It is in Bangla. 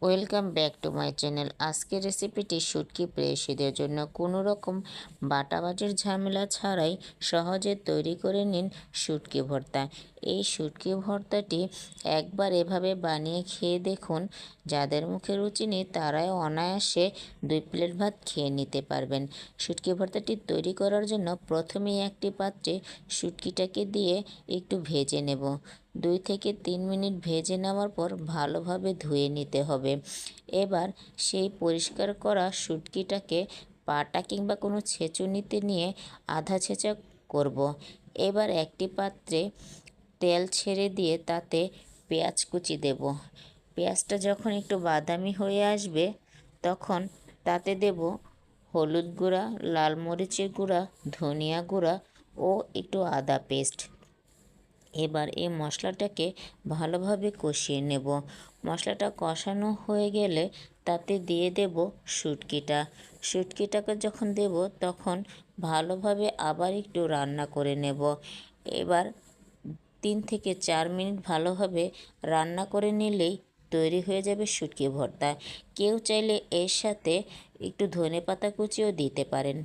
Welcome back to my channel. আজকের রেসিপিটি শুটকি প্রেয়সীদের জন্য। কোনো রকম বাটাবাটির ঝামেলা ছাড়াই সহজে তৈরি করে নিন শুটকি ভর্তা। এই শুটকি ভর্তাটি একবার এভাবে বানিয়ে খেয়ে দেখুন। যাদের মুখে রুচি নেই তারাই অনায়াসে 2 প্লেট ভাত খেয়ে নিতে পারবেন। শুটকি ভর্তাটি তৈরি করার জন্য প্রথমেই একটি পাত্রে শুটকিটাকে দিয়ে একটু ভেজে নেব। 2 থেকে 3 মিনিট ভেজে নেওয়ার পর ভালোভাবে ধুয়ে নিতে হবে। এবার সেই পরিষ্কার করা শুটকিটাকে পাটা কিংবা কোনো ছেঁচুনিতে নিয়ে আধা ছেঁচা করব। এবার একটি পাত্রে তেল ছেড়ে দিয়ে তাতে পেঁয়াজ কুচি দেব। পেঁয়াজটা যখন একটু বাদামি হয়ে আসবে তখন তাতে দেব হলুদ গুঁড়া, লাল মরিচের গুঁড়া, ধনিয়া গুঁড়া ও একটু আদা পেস্ট। এবার এই মশলাটাকে ভালোভাবে কষিয়ে নেব। মশলাটা কষানো হয়ে গেলে তাতে দিয়ে দেব শুটকিটাকে যখন দেব তখন ভালোভাবে আবার একটু রান্না করে নেব। এবার 3 থেকে 4 মিনিট ভালোভাবে রান্না করে নিলেই তৈরি হয়ে যাবে শুটকি ভর্তা। কেউ চাইলে এর সাথে একটু ধনেপাতা কুচিও দিতে পারেন।